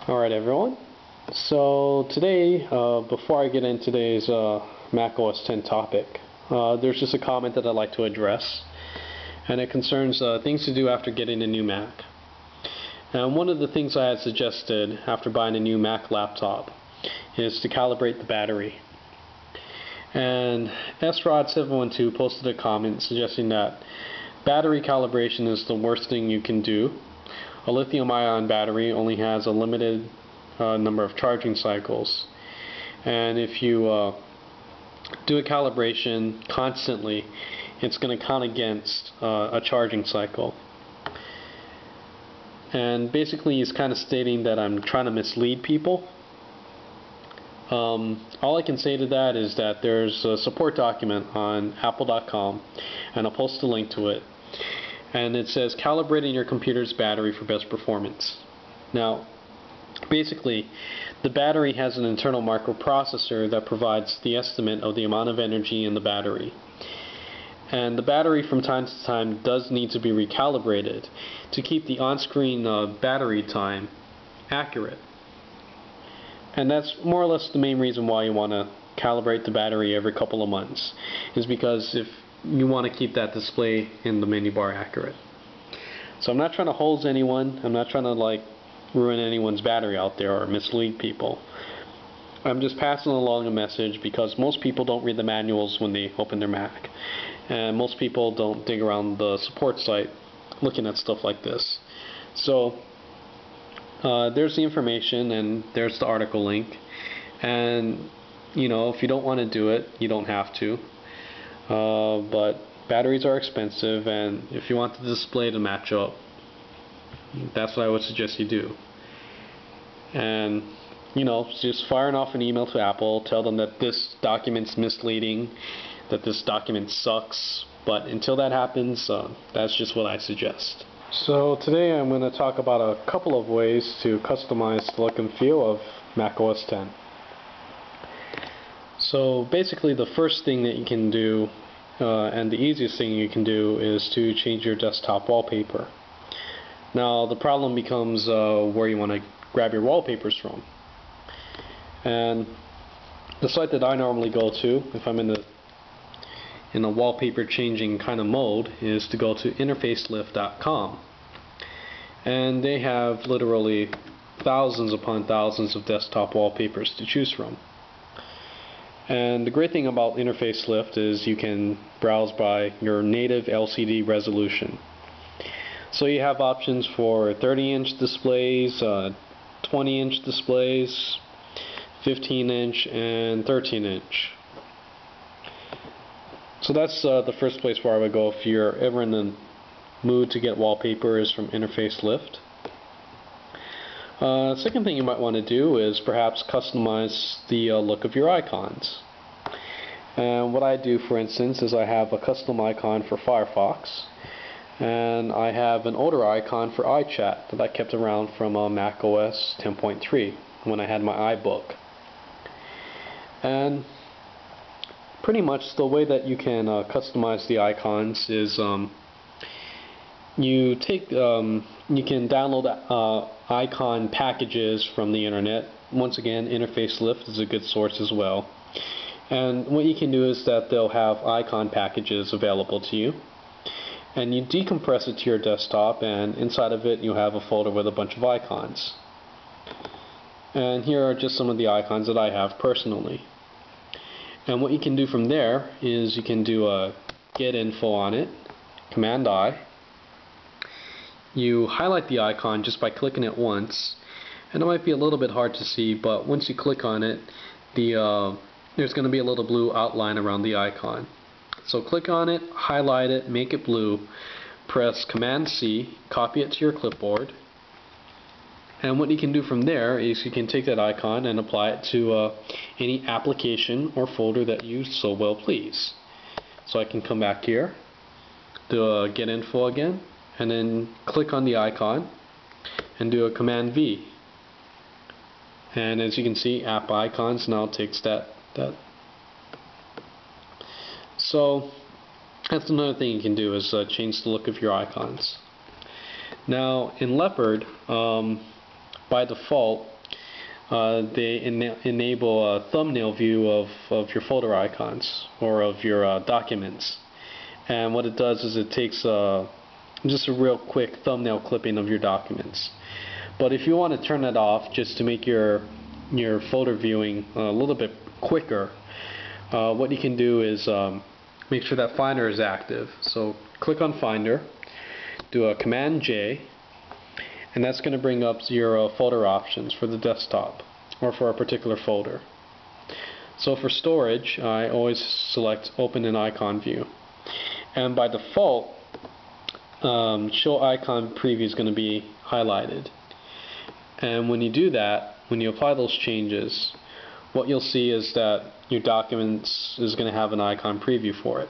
Alright everyone, so today, before I get into today's Mac OS X topic, there's just a comment that I'd like to address, and it concerns things to do after getting a new Mac. And one of the things I had suggested after buying a new Mac laptop is to calibrate the battery. And srod712 posted a comment suggesting that battery calibration is the worst thing you can do. A lithium-ion battery only has a limited number of charging cycles, and if you do a calibration constantly, it's going to count against a charging cycle. And basically he's kind of stating that I'm trying to mislead people. All I can say to that is that there's a support document on apple.com, and I'll post a link to it. And it says calibrating your computer's battery for best performance. Now, basically, the battery has an internal microprocessor that provides the estimate of the amount of energy in the battery. And the battery from time to time does need to be recalibrated to keep the on-screen battery time accurate. And that's more or less the main reason why you want to calibrate the battery every couple of months, is because if you want to keep that display in the menu bar accurate. So I'm not trying to hose anyone. I'm not trying to ruin anyone's battery out there or mislead people. I'm just passing along a message because most people don't read the manuals when they open their Mac, and most people don't dig around the support site looking at stuff like this. So there's the information, and there's the article link, and if you don't want to do it, you don't have to. But batteries are expensive, and if you want the display to match up, that's what I would suggest you do. And just firing off an email to Apple, tell them that this document's misleading, that this document sucks. But until that happens, that's just what I suggest. So today I'm going to talk about a couple of ways to customize the look and feel of Mac OS X. So basically the first thing that you can do, and the easiest thing you can do, is to change your desktop wallpaper. Now the problem becomes where you want to grab your wallpapers from. And the site that I normally go to, if I'm in a wallpaper changing kind of mode, is to go to interfacelift.com. And they have literally thousands upon thousands of desktop wallpapers to choose from. And the great thing about Interface Lift is you can browse by your native LCD resolution. So you have options for 30-inch displays, 20-inch displays, 15-inch, and 13-inch. So that's the first place where I would go if you're ever in the mood to get wallpapers from Interface Lift. Second thing you might want to do is perhaps customize the look of your icons. And what I do, for instance, is I have a custom icon for Firefox, and I have an older icon for iChat that I kept around from Mac OS 10.3 when I had my iBook. And pretty much the way that you can customize the icons is you can download icon packages from the internet. Once again, Interface Lift is a good source as well. And what you can do is that they'll have icon packages available to you, and you decompress it to your desktop, and inside of it you have a folder with a bunch of icons. And here are just some of the icons that I have personally. And what you can do from there is you can do a get info on it, Command I. You highlight the icon just by clicking it once, and it might be a little bit hard to see, but once you click on it, there's going to be a little blue outline around the icon. So click on it, highlight it, make it blue, press Command C, copy it to your clipboard, and what you can do from there is you can take that icon and apply it to any application or folder that you so well please. So I can come back here, do get info again, and then click on the icon and do a Command V. And as you can see, App Icons now takes that. So that's another thing you can do, is change the look of your icons. Now in Leopard, by default, they enable a thumbnail view of your folder icons or of your documents. And what it does is it takes just a real quick thumbnail clipping of your documents. But if you want to turn that off just to make your folder viewing a little bit quicker, what you can do is make sure that Finder is active. So click on Finder, do a Command J, and that's going to bring up your folder options for the desktop or for a particular folder. So for storage, I always select Open in Icon View, and by default, Show Icon Preview is going to be highlighted. And when you do that, when you apply those changes, what you'll see is that your documents is going to have an icon preview for it.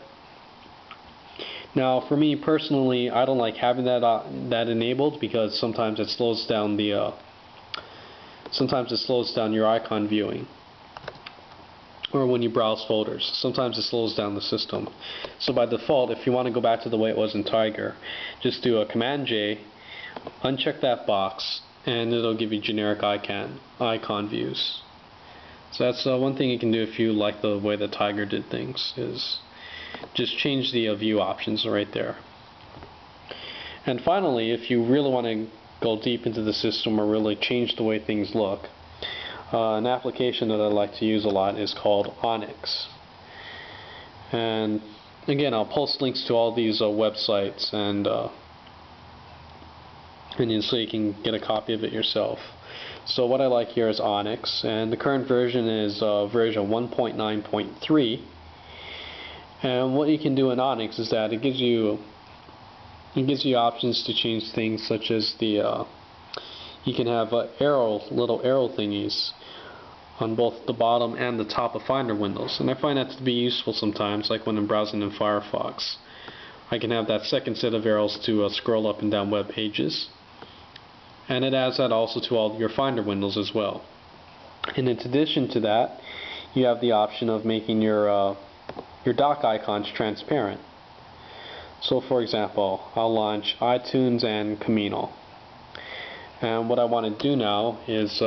Now, for me personally, I don't like having that enabled because sometimes it slows down your icon viewing, or when you browse folders. Sometimes it slows down the system. So by default, if you want to go back to the way it was in Tiger, just do a Command J, uncheck that box, and it'll give you generic icon views. So that's one thing you can do if you like the way that Tiger did things, is just change the view options right there. And finally, if you really want to go deep into the system or really change the way things look, an application that I like to use a lot is called OnyX. And again, I'll post links to all these websites, and so you can get a copy of it yourself. So what I like here is OnyX, and the current version is version 1.9.3. And what you can do in OnyX is that it gives you options to change things, such as you can have little arrow thingies on both the bottom and the top of Finder windows, and I find that to be useful sometimes, like when I'm browsing in Firefox. I can have that second set of arrows to scroll up and down web pages, and it adds that also to all your Finder windows as well. And in addition to that, you have the option of making your dock icons transparent. So for example, I'll launch iTunes and Camino, and what I want to do now is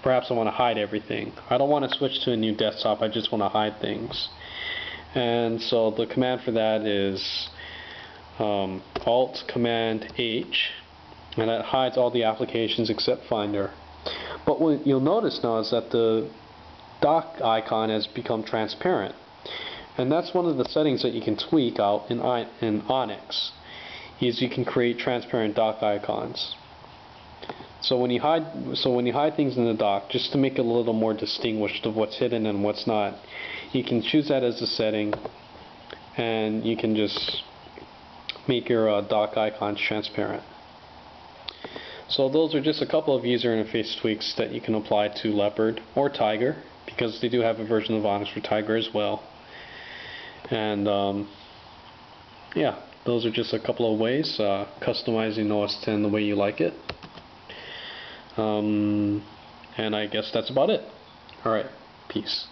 perhaps I want to hide everything. I don't want to switch to a new desktop, I just want to hide things. And so the command for that is Alt Command H, and that hides all the applications except Finder. But what you'll notice now is that the dock icon has become transparent. And that's one of the settings that you can tweak out in OnyX, is you can create transparent dock icons. So when you hide things in the dock, just to make it a little more distinguished of what's hidden and what's not, you can choose that as a setting, and you can just make your dock icons transparent. So those are just a couple of user interface tweaks that you can apply to Leopard or Tiger, because they do have a version of OnyX for Tiger as well. And yeah, those are just a couple of ways, customizing OS X the way you like it. And I guess that's about it. Alright, peace.